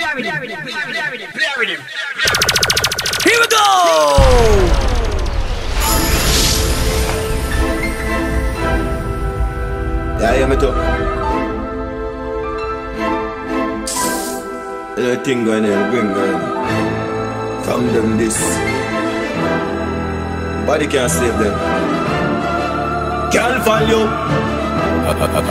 Here we go! Yeah, me too. Anything going in, bring going. From them this. Body can't save them. Can't value.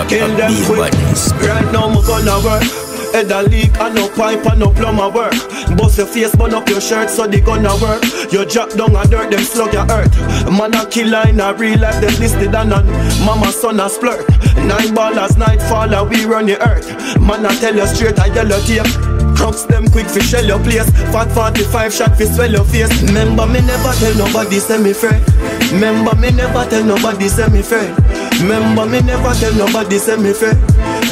Kill them quick. Right now I'm gonna work. Head a leak and no pipe and no plumber work. Bust your face, burn up your shirt so they gonna work. You drop down a dirt, them slug your earth. Man a killer in a real life, them listed and none. Mama son a splurt. 9 ballers, night faller, we run the earth. Man a tell you straight, I yellow tape. Crooks them quick fi shell your place. Fat 45 shot fi swell your face. Remember me never tell nobody say me friend. Remember me never tell nobody say me friend. Remember me never tell nobody say me friend.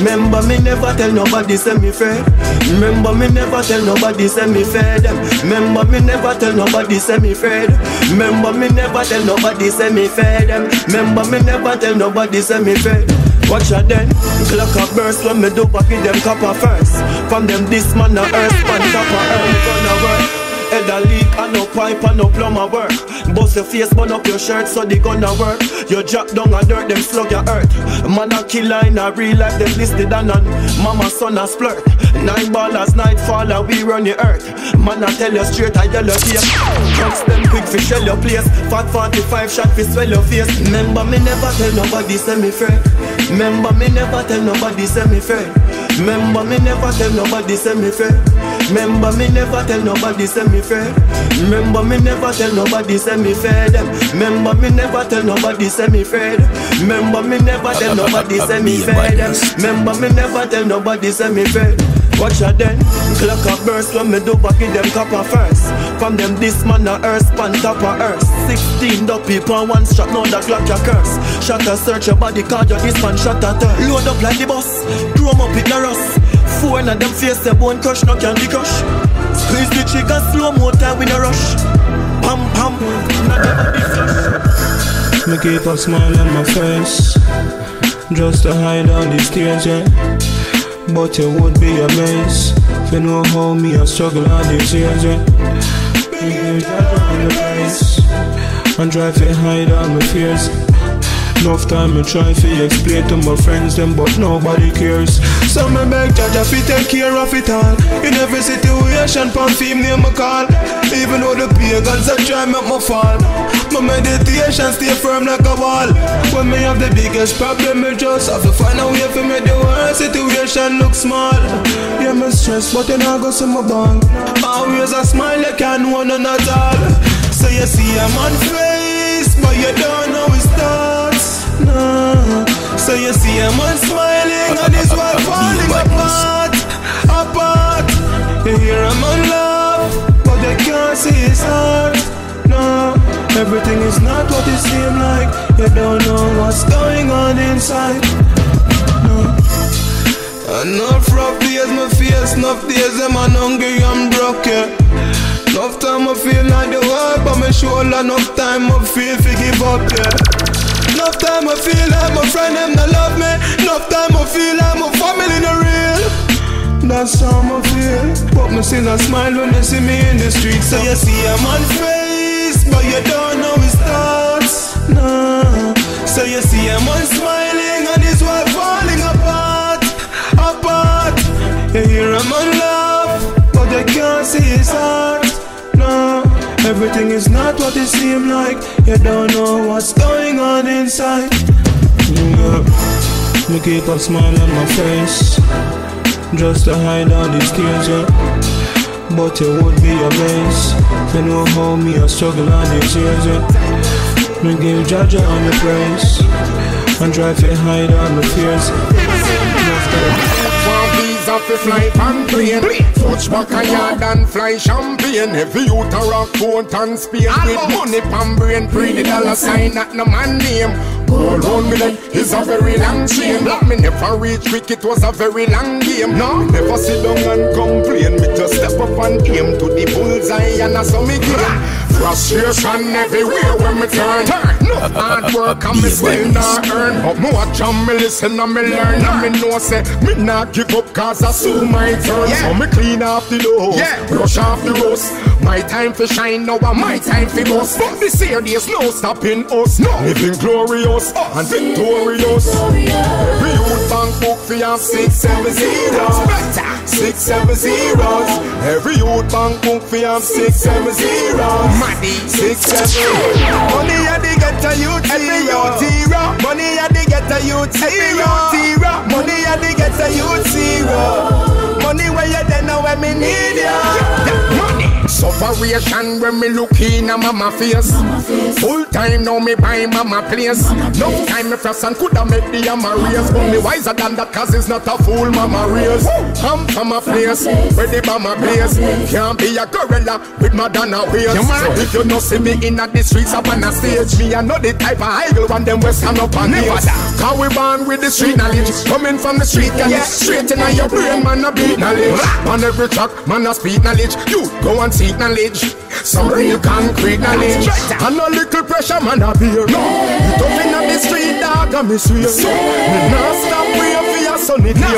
Remember me never tell nobody say me friend. Remember me never tell nobody say me fed. Remember me never tell nobody say me friend. Remember me never tell nobody say me fed. Remember me never tell nobody say me fed. Watch out then, clock a burst when me do back in them copper first. From them this man a earth, pan top of earth gonna work. Head a leak and no pipe and no plumber work. Bust your face, burn up your shirt so they gonna work. You drop down a dirt, them slug your earth. Man a killer in a real life, them listed and none. Mama son a splurt. 9 ballers, night faller, we run the earth. Man a tell you straight, I yellow tape. Crooks them quick fi shell your place. Fat 45 shot fi swell your face. Remember me never tell nobody say me friend. Remember me never tell nobody say me friend. Remember me never tell nobody say me friend. Remember me never tell nobody say me friend. Remember me never tell nobody say me fed. Remember me never tell nobody say me friend. Remember me never tell nobody say me fed. Remember me never tell nobody say me fed. Watch out then, clock a burst when me do back in them copper first. From them this man a earth, pan top of earth. 16 dog people, one shot, now the clock your curse. Shot a search your body card, your this man shot a turn. Load up like the bus, throw 'em up in the rust. 4 of them face, the bone crush, no candy crush. Squeeze the trigger, slow motor with a rush. Pam pam, not never be flush. Me keep a smile on my face, just to hide all these tears, yeah. But you would be amazed if you know how me I struggle all these years, yeah. Me give that on the face and try to hide all my fears. Enough time I try to explain to my friends them, but nobody cares. So me beg Jaja fi take care of it all. In every situation, pan fame name I call. Even though the pagans a try make me fall, my meditation stay firm like a wall. When me have the biggest problem, me just have to find a way to make the worst situation look small. Yeah, me stress, but then I go see my bang. Always a smile, you can't want none at all. So you see a man face, but you don't know his thoughts. No. So you see a man smiling and his wife falling apart, apart. You hear a man laugh, but they can't see his heart. No, everything is not what it seems like. You don't know what's going on inside. No. Enough rough days my face, enough days I'm hungry and broke, yeah. Enough time I feel like the world, but my shoulder, enough time I feel to give up, yeah. Enough time I feel like my friend them not love me. Enough time I feel like my family not real. That's how I feel, but me still a smile when they see me in the street. So you see a man face, but you don't know his thoughts. No. So you see a man smiling and his wife falling apart, apart. You hear a man laugh, but they can't see his heart. No. Everything is not what it seems like. You don't know what's going on inside. Yeah. Me keep a smile on my face, just to hide all these tears, yeah. But you would be amazed if you know how me I struggle all these years, yeah. Me give Jaja on the praise and try to hide all my fears. Off the fly pan plane, touch back a yard and fly champagne. Every youth a rock boat and Spain with money pan brain, pretty dollar sign that no man name. Go round me like it's a very long chain. But me never reach quick, it was a very long game. No, me never sit down and complain. Me just step up and aim to the bullseye and I saw me game. Frustration everywhere when me turn. No hard work and me still not earn. But me watch and me listen and me learn. And me know say me not give up cause I soon my turn. So me clean off the doors, brush off the rust. My time for shine now and my time for bust. But this year there's no stopping us. Living glorious and victorious. Every youth bank book for your 670. 670. Every youth bank book for your 670. Money 670. Money at the get a youth zero. Money at the get a youth zero. Money at the get a youth zero. Money where you then know when me need ya. Money. Sufferation when me look in a mama face. Full time now me buy mama place. No time me frost and coulda make the hammer race. But me wiser than that cause it's not a fool mama race. I'm from a place where the bomber place. Can't be a gorilla with Madonna waist. So if you no see me in the streets up on a stage, me I know the type of idol one them will stand up and never that. Cause we born with the street knowledge. Coming from the street and straight in your brain man a beat knowledge. On every track man a speak knowledge. You go and seek knowledge. Some real concrete knowledge. And no little pressure man a beer. No, you tough in the street dog and me swear. Me not stop praying for your sunny day. Me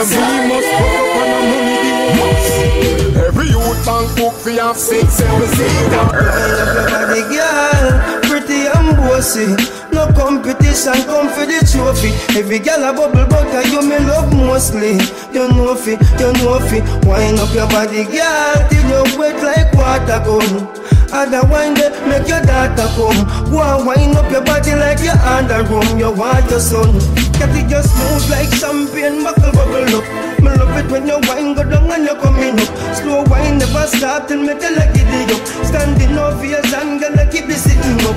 must put up on a money day. Every youth bank book for your 670. Everybody girl, pretty and bossy. No competition, come for the trophy. Every girl a bubble butter, you me love mostly. You know fi, wind up your body girl till you wet like water gun. Other wine they make your daughter come. Go and wind up your body like you're under room. You want your son. Cat it just move like champagne, buckle bubble up. Me love it when your wine go down and you coming up. Slow wine never stop till me tell you get it up. Standing ovation, gonna keep it sitting up.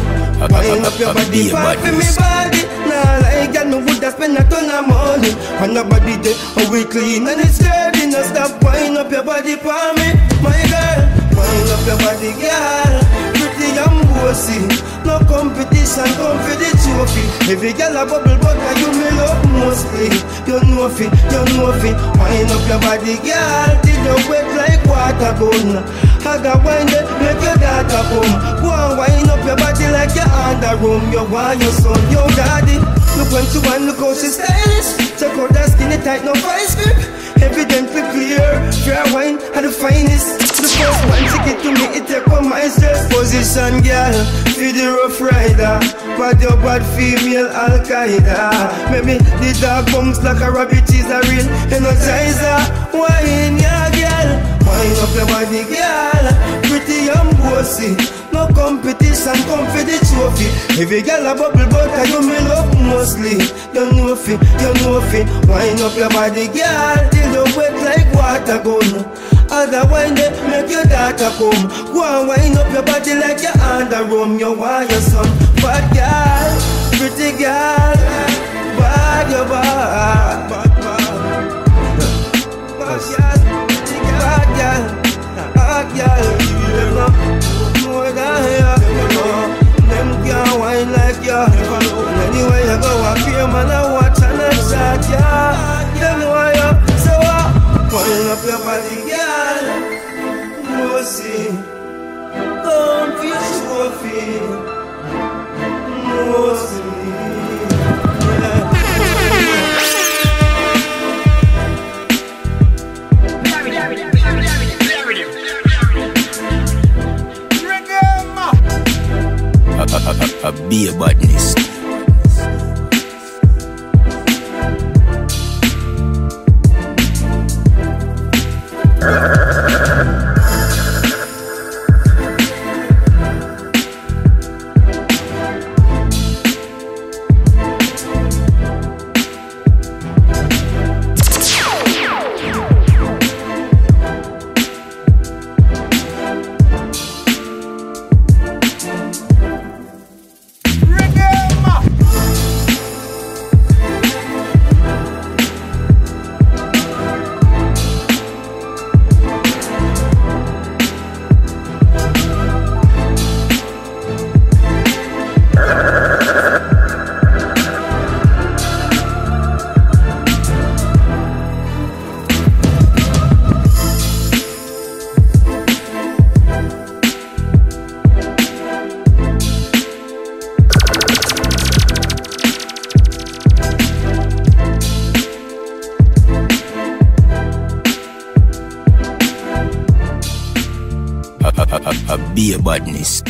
Wind up your body, fight for me body. Nah like girl, me woulda spend a ton of money. When your body there, how we clean and it's dirty. No stop wind up your body for me, my girl. Wind up your body, girl. Pretty and bossy. No competition, come for the trophy. Every girl a bubble butter, you me love mostly. You know fi. Wind up your body, girl, till you wet like water gun. I got wine that make your daughter come. Go and wind up your body like you're under room. You want your son, your daddy. Look when to one, look how she stylish. Check out that skinny tight, no vice grip. Evidently clear, fair wine are the finest. The first one to get to me, it take on my stress. Position girl, feel the rough rider. Bad your bad female Al-Qaeda. Maybe the dog bumps like a rabbit is a real energizer. Wine ya girl, wine up your body girl. Pretty and bossy. No competition, come for the trophy. Every girl a bubble butter, you me love mostly. You know fi. Wind up your body, girl, till you wet like water gun. Other wine they make your daughter come. Go and wind up your body like you're under room. You want your son, bad girl, pretty girl, bad your bad, bad girl. More than them can't wine like ya. Anywhere you go, I feel man I watch and I shot ya. Them know ya. So wind up your body, girl. Mercy, don't feel trophy. Mercy. A beer badness. Reggae Be a badness.